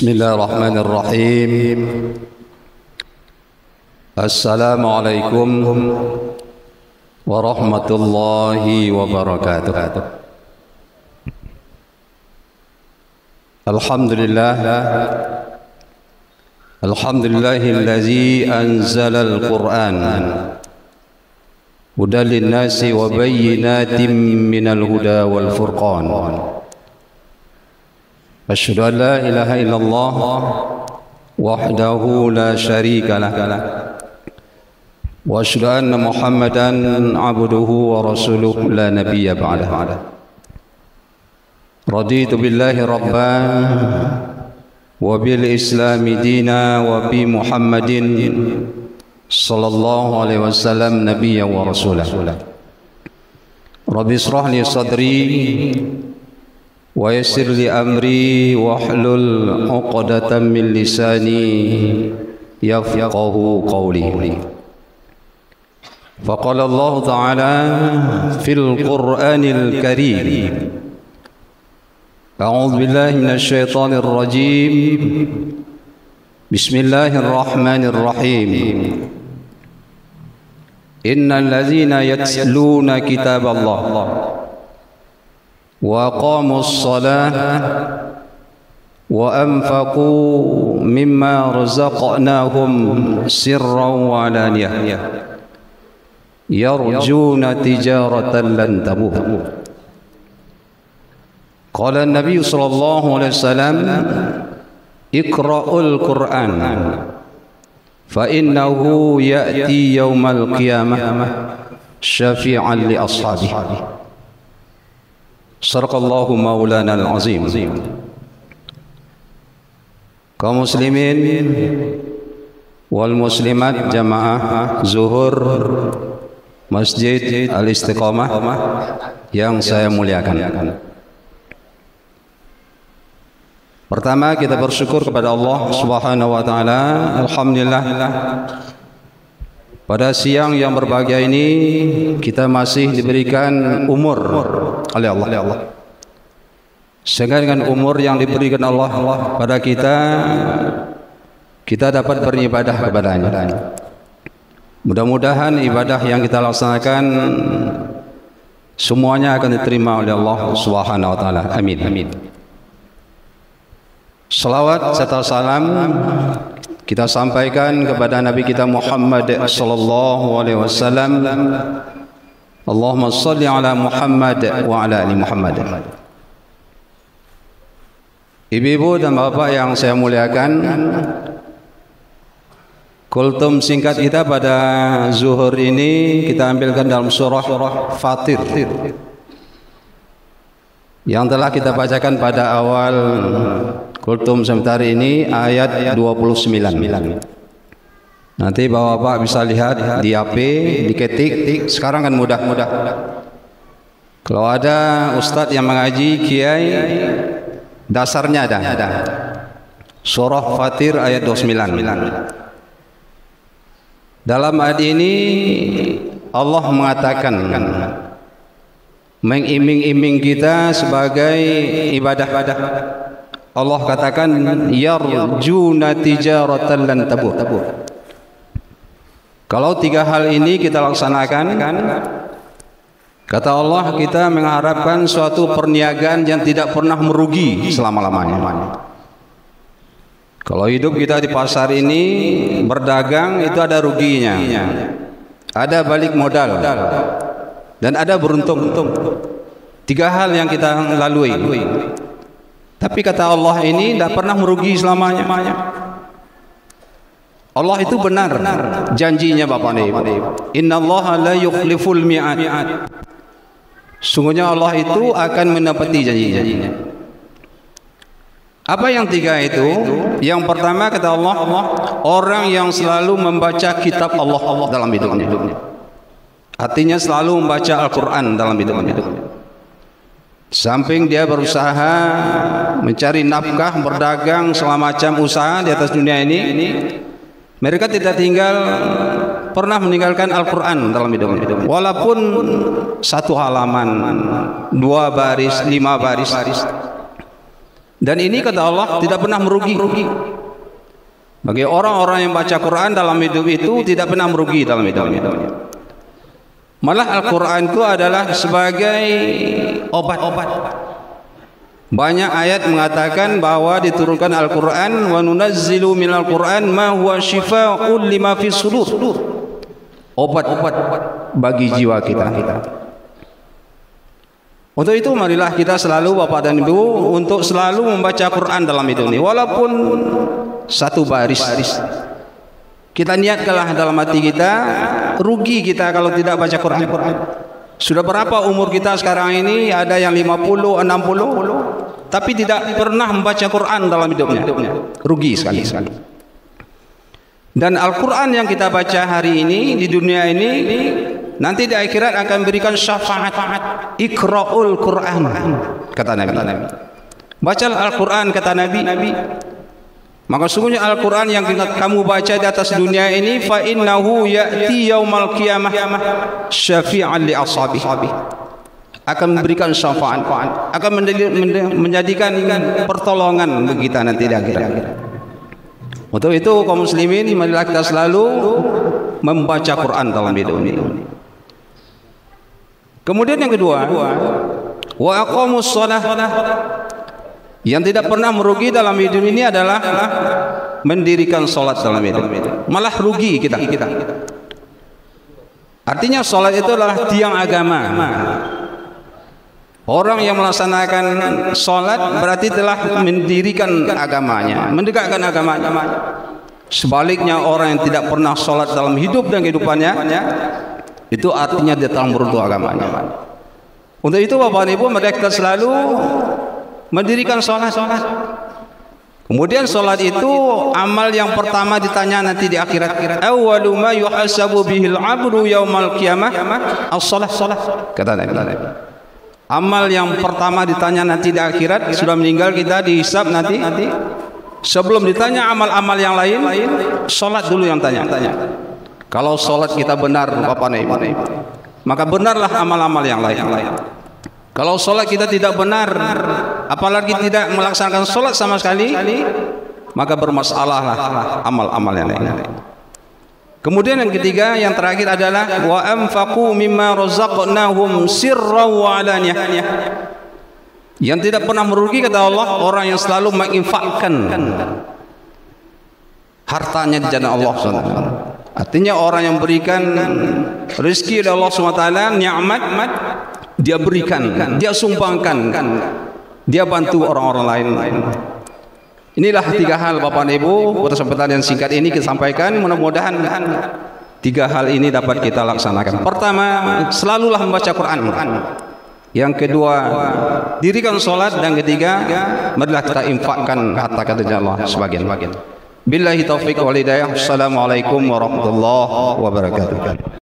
Bismillahirrahmanirrahim. Assalamualaikum warahmatullahi wabarakatuh. Alhamdulillah. Alhamdulillahillazi anzalal Qur'an hudan linnasi wa bayyinatin minal huda wal furqan. Asyhadu an la ilaha illallah wahdahu la syarika lah wa asyhadu anna Muhammadan abduhu wa rasuluhu la nabiyya ba'dah. Raditu billahi rabban wa bil islami dina wa bi Muhammadin sallallahu alaihi wasallam nabiyya wa rasulah. Rabbi israh li sadri wa yassir li amri wahlul 'uqdatam min lisani yafqahu qawli. Faqala Allah Ta'ala fil Qur'anil Karim. A'udzu billahi minasy syaithanir rajim. Bismillahirrahmanirrahim. Innal ladzina yatluna kitaballah wa aqamus shalah wa anfaqu mimma razaqnahum sirran wa alaniyah yarjuna tijaratan lan tabur. Qala an-nabiy sallallahu alaihi wasallam iqra'ul Qur'an fa innahu ya'ti yaumal qiyamah syafi'an li ashabihi. Sadaqallahu maulana al-azim. Kaum muslimin wal muslimat jamaah zuhur Masjid Al-Istiqamah yang saya muliakan. Pertama, kita bersyukur kepada Allah Subhanahu wa taala. Alhamdulillah, pada siang yang berbahagia ini kita masih diberikan umur oleh Allah. Sehingga dengan umur yang diberikan Allah pada kita dapat beribadah kepadanya. Mudah-mudahan ibadah yang kita laksanakan semuanya akan diterima oleh Allah Subhanahu wa taala. Amin. Salawat serta salam kita sampaikan kepada Nabi kita Muhammad sallallahu alaihi wasallam. Allahumma shalli ala Muhammad wa ala ali Muhammad. Ibu-ibu dan bapak yang saya muliakan, kultum singkat kita pada zuhur ini kita ambilkan dalam surah Fatir yang telah kita bacakan pada awal kultum sebentar ini, ayat 29. Nanti bapak-bapak bisa lihat di HP, diketik. Sekarang kan mudah. Kalau ada ustadz yang mengaji, kiai, dasarnya ada. Surah Fatir ayat 29. Dalam ayat ini Allah mengatakan, mengiming-iming kita sebagai ibadah. Allah katakan yarjuna tijaratan lan tabur. Kalau tiga hal ini kita laksanakan, kata Allah, kita mengharapkan suatu perniagaan yang tidak pernah merugi selama-lamanya. Kalau hidup kita di pasar ini berdagang itu ada ruginya, ada balik modal, dan ada beruntung. Tiga hal yang kita lalui. Tapi kata Allah ini tidak pernah merugi selamanya. Allah itu benar janjinya Bapak dan Ibu. Innallaha la yukhliful mi'ad. Sungguhnya Allah itu akan menepati janjinya. Apa yang tiga itu? Yang pertama kata Allah, orang yang selalu membaca kitab Allah dalam hidupnya. Artinya selalu membaca Al-Quran dalam hidupnya. Samping dia berusaha mencari nafkah, berdagang, segala macam usaha di atas dunia ini, mereka tidak pernah meninggalkan Al-Quran dalam hidupnya. Walaupun satu halaman, 2 baris, 5 baris, Dan ini kata Allah tidak pernah merugi. Bagi orang-orang yang baca Quran dalam hidup itu tidak pernah merugi dalam hidupnya. Malah Al-Quran itu adalah sebagai obat. Banyak ayat mengatakan bahwa diturunkan Al-Quran, wa nunazzilu minal Quran ma huwa shifaa'un lima fis sudur. Obat bagi jiwa kita. Untuk itu marilah kita selalu Bapak dan Ibu untuk selalu membaca Quran dalam hidup ini, walaupun satu baris. Kita niatkanlah dalam hati kita, rugi kita kalau tidak baca Quran. Sudah berapa umur kita sekarang ini? Ada yang 50, 60, tapi tidak pernah membaca Quran dalam hidupnya. Rugi sekali. Dan Al-Quran yang kita baca hari ini di dunia ini, nanti di akhirat akan berikan syafaat. Iqra'ul Quran, kata Nabi. Bacalah Al-Quran, kata Nabi. Maka sungguhnya Al-Quran yang kamu baca di atas dunia ini, fa innahu ya'ti yaumal qiyamah syafi'an li ashabihi, akan memberikan syafaat, akan menjadikan pertolongan bagi kita nanti di akhirat. Untuk itu kaum muslimin, marilah kita selalu membaca Quran dalam hidup ini. Kemudian yang kedua, wa aqamus shalah. Yang tidak pernah merugi dalam hidup ini adalah mendirikan sholat dalam hidup. Malah rugi kita. Artinya sholat itu adalah tiang agama. Orang yang melaksanakan sholat berarti telah mendirikan agamanya, mendekatkan agamanya. Sebaliknya orang yang tidak pernah sholat dalam hidup dan kehidupannya, itu artinya dia telah meruntuh agamanya. Untuk itu Bapak dan Ibu, mereka selalu mendirikan sholat. Kemudian sholat itu amal yang pertama ditanya nanti di akhirat. Awwalu ma yuhasabu bihil abdu yaumal qiyamah as-sholat, kata Nabi. Amal yang pertama ditanya nanti di akhirat, sudah meninggal kita dihisab nanti. Sebelum ditanya amal-amal yang lain, sholat dulu yang tanya. Kalau sholat kita benar Bapak Ibu, maka benarlah amal-amal yang lain. Kalau sholat kita tidak benar, apalagi tidak melaksanakan sholat sama sekali, maka bermasalahlah amal-amal yang lain. Kemudian yang ketiga, yang terakhir adalah wa anfaqu mimma razaqnahum sirran wa alaniyah. Yang tidak pernah merugi kata Allah, orang yang selalu menginfakkan hartanya di jalan Allah SWT. Artinya orang yang berikan rezeki dari Allah SWT, nikmat, dia berikan, dia sumbangkan, dia bantu orang-orang lain. Inilah tiga hal Bapak dan Ibu, kesempatan yang singkat ini kita sampaikan, mudah-mudahan tiga hal ini dapat kita laksanakan. Pertama, selalulah membaca Quran. Yang kedua, dirikan sholat. Dan ketiga, marilah kita infakkan harta kata Allah sebagian. Billahi taufiq wal hidayah. Assalamualaikum warahmatullahi wabarakatuh.